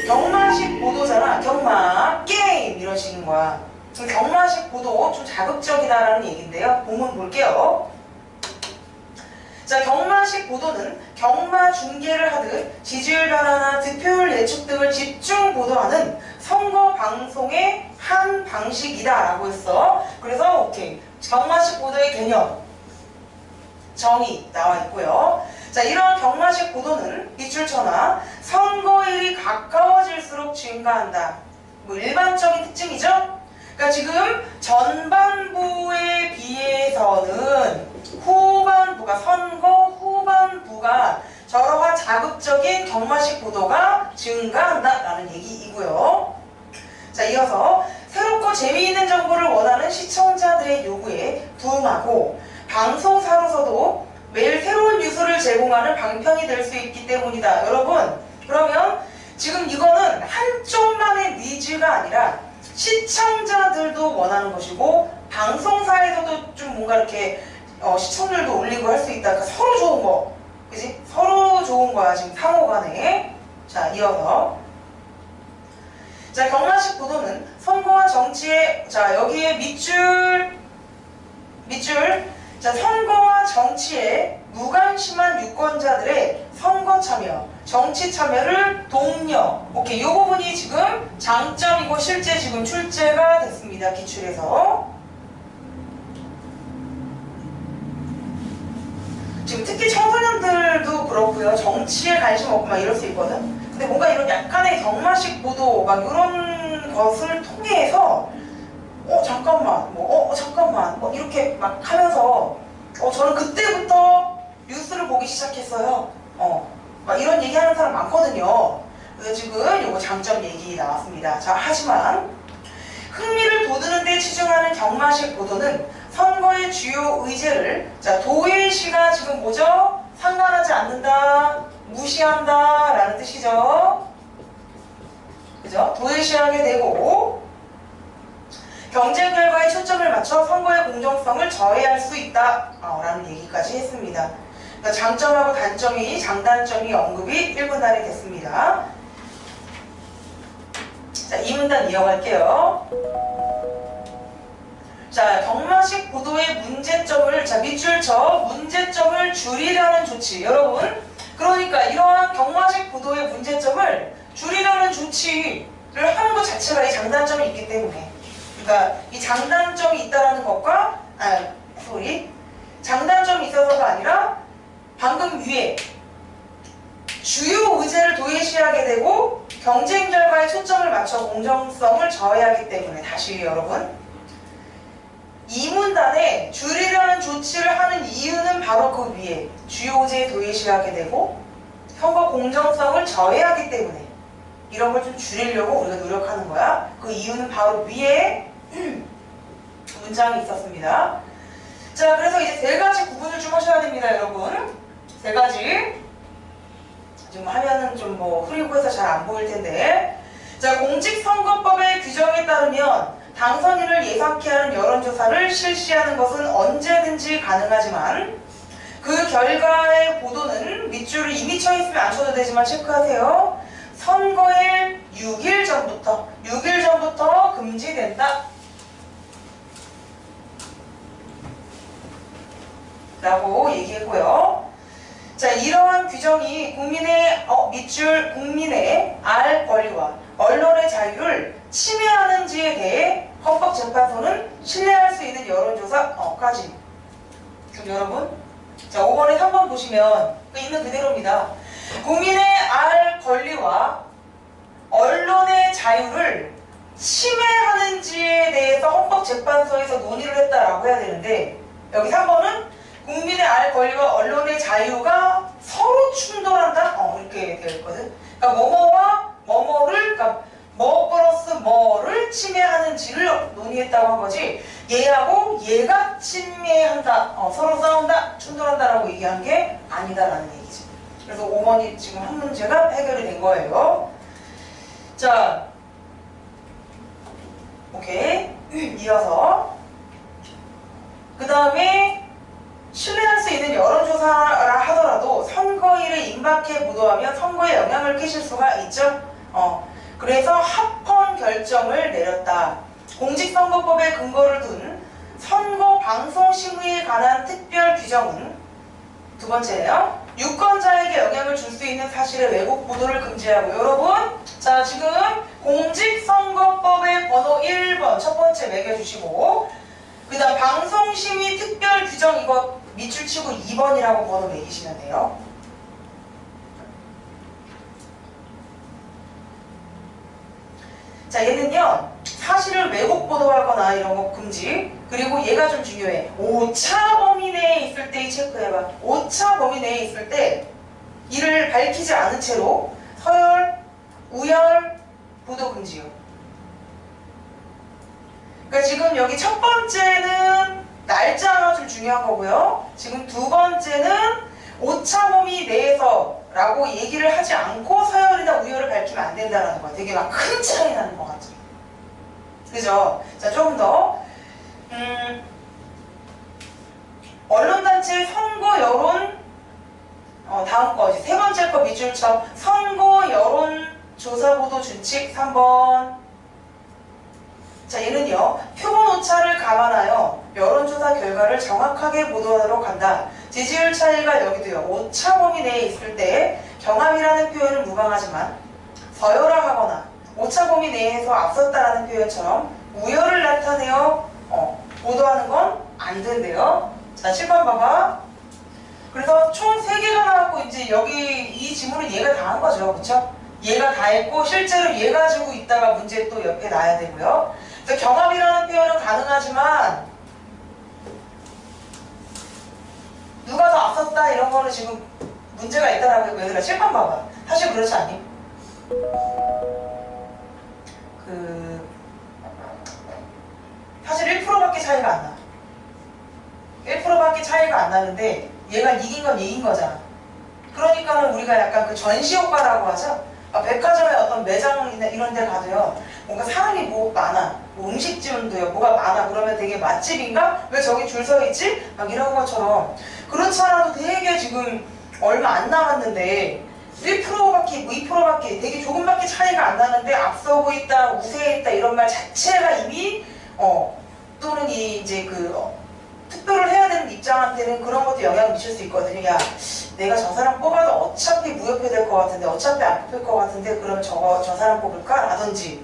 경마식 보도잖아. 경마, 게임 이런 식인 거야. 지금 경마식 보도 좀 자극적이다라는 얘기인데요. 본문 볼게요. 자, 경마식 보도는 경마 중계를 하듯 지지율 변화나 득표율 예측 등을 집중 보도하는 선거 방송의 한 방식이다라고 했어. 그래서 오케이. 경마식 보도의 개념, 정의 나와 있고요. 자, 이런 경마식 보도는 밑줄 쳐나 선거일이 가까워질수록 증가한다. 뭐 일반적인 특징이죠? 그러니까 지금 전반부에 비해서는 후반부가, 선거 후반부가 저러한 자극적인 경마식 보도가 증가한다라는 얘기이고요. 자, 이어서 새롭고 재미있는 정보를 원하는 시청자들의 요구에 부응하고 방송사로서도 매일 새로운 뉴스를 제공하는 방편이 될 수 있기 때문이다. 여러분, 그러면 지금 이거는 한쪽만의 니즈가 아니라 시청자들도 원하는 것이고 방송사에서도 좀 뭔가 이렇게 시청률도 올리고 할 수 있다. 그러니까 서로 좋은 거, 그지? 서로 좋은 거야 지금 상호간에. 자, 이어서 자, 경마식 보도는 선거와 정치의, 자, 여기에 밑줄 자, 선거와 정치에 무관심한 유권자들의 선거 참여, 정치 참여를 독려. 오케이, 이 부분이 지금 장점이고 실제 지금 출제가 됐습니다. 기출에서. 지금 특히 청소년들도 그렇고요. 정치에 관심 없고 막 이럴 수 있거든. 근데 뭔가 이런 약간의 경마식 보도 막 이런 것을 통해서 잠깐만 뭐 이렇게 막 하면서 저는 그때부터 뉴스를 보기 시작했어요. 막 이런 얘기하는 사람 많거든요. 그래서 지금 요거 장점 얘기 나왔습니다. 자, 하지만 흥미를 돋우는 데 치중하는 경마식 보도는 선거의 주요 의제를, 자, 도외시가 지금 뭐죠? 상관하지 않는다, 무시한다 라는 뜻이죠. 그죠? 도외시하게 되고 경쟁 결과에 초점을 맞춰 선거의 공정성을 저해할 수 있다 라는 얘기까지 했습니다. 그러니까 장점하고 단점이, 장단점이 언급이 1분단에 됐습니다. 자, 2문단 이어갈게요. 자, 경마식 보도의 문제점을, 자, 밑줄 쳐 문제점을 줄이려는 조치. 여러분, 그러니까 이러한 경마식 보도의 문제점을 줄이려는 조치를 하는 것 자체가 이 장단점이 있기 때문에, 그러니까 이 장단점이 있다라는 것과 장단점이 있어서가 아니라 방금 위에 주요 의제를 도외시하게 되고 경쟁 결과에 초점을 맞춰 공정성을 저해하기 때문에, 다시 여러분, 이 문단에 줄이려는 조치를 하는 이유는 바로 그 위에 주요 의제에 도외시하게 되고 선거 공정성을 저해하기 때문에 이런 걸 좀 줄이려고 우리가 노력하는 거야. 그 이유는 바로 위에 문장이 있었습니다. 자, 그래서 이제 세 가지 구분을 좀 하셔야 됩니다, 여러분. 세 가지. 지금 화면은 좀 뭐 흐리고 해서 잘 안 보일 텐데. 자, 공직선거법의 규정에 따르면 당선인을 예상케 하는 여론조사를 실시하는 것은 언제든지 가능하지만 그 결과의 보도는 밑줄을 이미 쳐 있으면 안 쳐도 되지만 체크하세요. 선거일 6일 전부터 금지된다 라고 얘기했고요. 자, 이러한 규정이 밑줄 국민의 알 권리와 언론의 자유를 침해하는지에 대해 헌법재판소는 신뢰할 수 있는 여론조사까지. 그럼 여러분, 자, 5번에 3번 보시면 있는 그대로입니다. 국민의 알 권리와 언론의 자유를 침해하는지에 대해서 헌법재판소에서 논의를 했다라고 해야 되는데, 여기 3번은 국민의 알 권리와 언론의 자유가 서로 충돌한다? 이렇게 되어 있거든. 그러니까 뭐뭐와 뭐뭐를, 그러니까 뭐 플러스 뭐를 침해하는지를 논의했다고 한 거지, 얘하고 얘가 침해한다, 서로 싸운다, 충돌한다라고 얘기한 게 아니다라는 얘기지. 그래서 5번이 지금 한 문제가 해결이 된 거예요. 자, 오케이. 이어서 그 다음에 신뢰할 수 있는 여론조사라 하더라도 선거일에 임박해 보도하면 선거에 영향을 끼칠 수가 있죠. 그래서 합헌 결정을 내렸다. 공직선거법에 근거를 둔 선거 방송 심의에 관한 특별 규정은 두 번째예요. 유권자에게 영향을 줄 수 있는 사실의 왜곡 보도를 금지하고 여러분 자 지금 공직선거법의 번호 1번 첫 번째 매겨주시고 그 다음 방송심의 특별 규정 이거 밑줄 치고 2번이라고 번호 매기시면 돼요. 자 얘는요 사실을 왜곡 보도하거나 이런 거 금지 그리고 얘가 좀 중요해. 오차 범위 내에 있을 때 체크해봐. 오차 범위 내에 있을 때 이를 밝히지 않은 채로 서열, 우열, 보도 금지요. 그러니까 지금 여기 첫 번째는 날짜가 좀 중요한 거고요. 지금 두 번째는 오차 범위 내에서 라고 얘기를 하지 않고 서열이나 우열을 밝히면 안 된다는 거야. 되게 막 큰 차이 나는 것 같죠. 그죠? 자, 조금 더. 언론단체 선거 여론, 다음 거, 이제 세 번째 거 밑줄 쳐. 선거 여론 조사 보도 준칙 3번. 자, 얘는요, 표본 오차를 감안하여 여론조사 결과를 정확하게 보도하도록 한다. 지지율 차이가 여기도요, 오차 범위 내에 있을 때 경합이라는 표현은 무방하지만 서열화하거나 오차 범위 내에서 앞섰다라는 표현처럼 우열을 나타내어 보도하는 건 안 된대요. 자, 7번 봐봐. 그래서 총 3개가 나왔고 이제 여기 이 지문은 얘가 다 한 거죠. 그쵸? 얘가 다 했고 실제로 얘 가지고 있다가 문제 또 옆에 놔야 되고요. 그래서 경합이라는 표현은 가능하지만 누가 더 앞섰다 이런 거는 지금 문제가 있다라고 얘들아 7번 봐봐. 사실 그렇지 않니? 사실 1%밖에 차이가 안 나. 1%밖에 차이가 안 나는데 얘가 이긴 건 이긴 거잖아. 그러니까는 우리가 약간 그 전시효과라고 하죠. 백화점에 어떤 매장이나 이런 데 가도요. 뭔가 사람이 뭐 많아. 뭐 음식점도요. 뭐가 많아. 그러면 되게 맛집인가? 왜 저기 줄 서 있지? 막 이런 것처럼. 그렇지 않아도 되게 지금 얼마 안 남았는데 1%밖에, 뭐 2%밖에 되게 조금밖에 차이가 안 나는데 앞서고 있다, 우세해 있다 이런 말 자체가 이미 또는 이제 투표를 해야 되는 입장한테는 그런 것도 영향을 미칠 수 있거든요. 야, 내가 저 사람 뽑아도 어차피 무효표 될 것 같은데, 어차피 안 뽑힐 것 같은데, 그러면 저 사람 뽑을까? 라든지.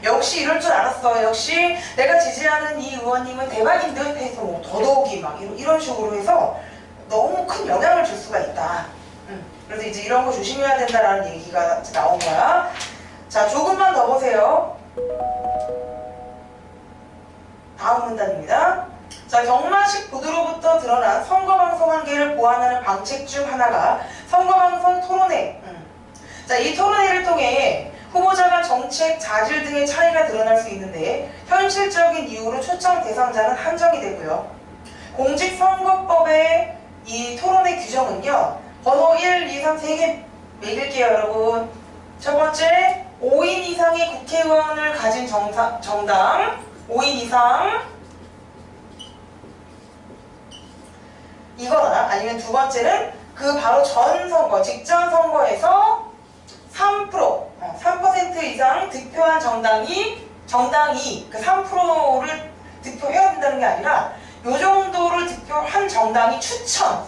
역시 이럴 줄 알았어. 역시 내가 지지하는 이 의원님은 대박인 듯 해서 뭐 더더욱이 막 이런 식으로 해서 너무 큰 영향을 줄 수가 있다. 그래서 이제 이런 거 조심해야 된다라는 얘기가 나온 거야. 자, 조금만 더 보세요. 다음 문단입니다. 자, 경마식 보도로부터 드러난 선거방송 한계를 보완하는 방책 중 하나가 선거방송 토론회. 자, 이 토론회를 통해 후보자 간 정책, 자질 등의 차이가 드러날 수 있는데 현실적인 이유로 초청 대상자는 한정이 되고요. 공직선거법의 이 토론회 규정은요. 번호 1, 2, 3, 3개 매길게요, 여러분. 첫 번째, 5인 이상의 국회의원을 가진 정당, 5인 이상 이거나 아니면 두 번째는 그 바로 전 선거, 직전 선거에서 3% 이상 득표한 정당이 그 3%를 득표해야 된다는 게 아니라 요 정도를 득표한 정당이 추천한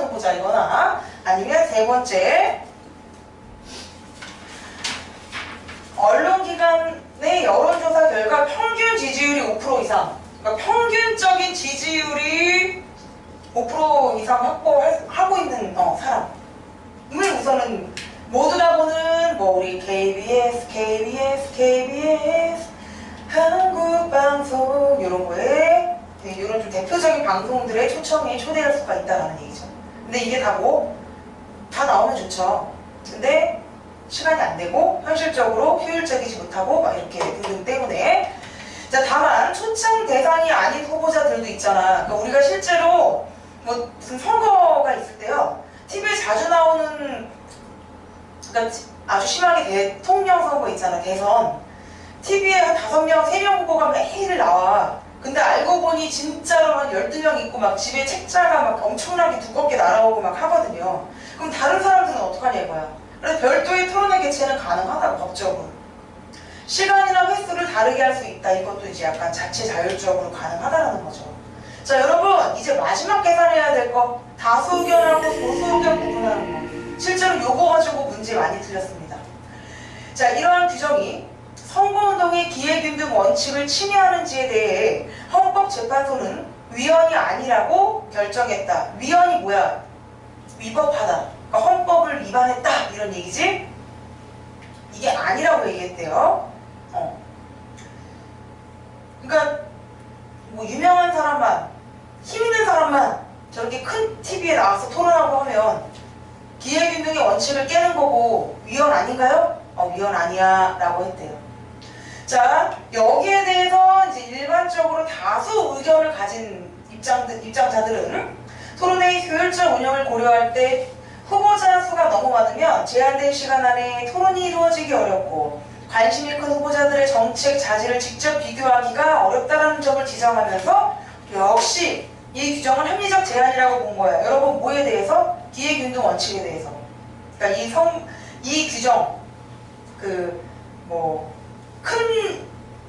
후보자 이거나 아니면 세 번째 언론기관의 여론조사 결과 평균 지지율이 5% 이상 그러니까 평균적인 지지율이 5% 이상 확보하고 있는 사람을 우선은 모두 다 보는 뭐 우리 KBS 한국방송 이런 거에 이런 좀 대표적인 방송들의 초청에 초대할 수가 있다는 얘기죠. 근데 이게 다 나오면 좋죠. 근데 시간이 안 되고 현실적으로 효율적이지 못하고 막 이렇게 등등 때문에 자, 다만 초청 대상이 아닌 후보자들도 있잖아. 그러니까 우리가 실제로 뭐 무슨 선거가 있을 때요. TV에 자주 나오는 그러니까 아주 심하게 대통령 선거 있잖아. 대선. TV에 한 5명, 3명 후보가 매일 나와. 근데 알고 보니 진짜로 한 12명 있고 막 집에 책자가 막 엄청나게 두껍게 날아오고 막 하거든요. 그럼 다른 사람들은 어떡하냐 이거야. 그래서 별도의 토론회 개최는 가능하다고 법적으로. 시간이나 횟수를 다르게 할 수 있다. 이것도 이제 약간 자체 자율적으로 가능하다라는 거죠. 자, 여러분 이제 마지막 계산해야 될 거 다수 의견하고 소수 의견 구분하는 거. 실제로 요거 가지고 문제 많이 틀렸습니다. 자, 이러한 규정이 선거운동의 기회균등 원칙을 침해하는지에 대해 헌법재판소는 위헌이 아니라고 결정했다. 위헌이 뭐야? 위법하다. 그러니까 헌법을 위반했다 이런 얘기지? 이게 아니라고 얘기했대요. 그러니까 뭐 유명한 사람만, 힘 있는 사람만 저렇게 큰 TV에 나와서 토론하고 하면 기회균등의 원칙을 깨는 거고 위헌 아닌가요? 위헌 아니야 라고 했대요. 자, 여기에 대해서 이제 일반적으로 다수 의견을 가진 입장자들은 토론회의 효율적 운영을 고려할 때 후보자 수가 너무 많으면 제한된 시간 안에 토론이 이루어지기 어렵고 관심이 큰 후보자들의 정책 자질을 직접 비교하기가 어렵다는 점을 지적하면서 역시 이 규정은 합리적 제한이라고 본 거예요. 여러분 뭐에 대해서? 기회균등 원칙에 대해서. 그러니까 이 규정 큰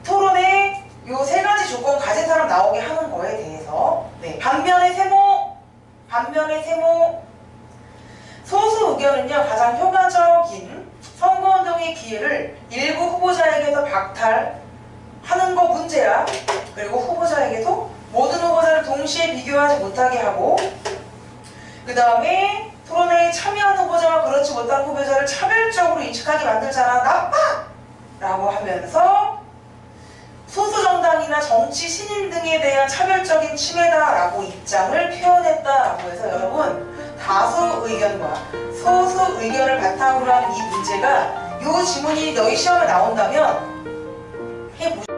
토론에 요 세 가지 조건 가진 사람 나오게 하는 거에 대해서. 네. 반면에 세모 소수 의견은요 가장 효과적인 선거운동의 기회를 일부 후보자에게서 박탈하는 거 문제야. 그리고 후보자에게도 모든 후보자를 동시에 비교하지 못하게 하고, 그 다음에 토론회에 참여한 후보자와 그렇지 못한 후보자를 차별적으로 인식하게 만들잖아. 나빠! 라고 하면서 소수정당이나 정치 신인 등에 대한 차별적인 침해다라고 입장을 표현했다라고 해서 여러분 다수 의견과 소수 의견을 바탕으로 하는 이 문제가 이 지문이 너희 시험에 나온다면 해보시죠.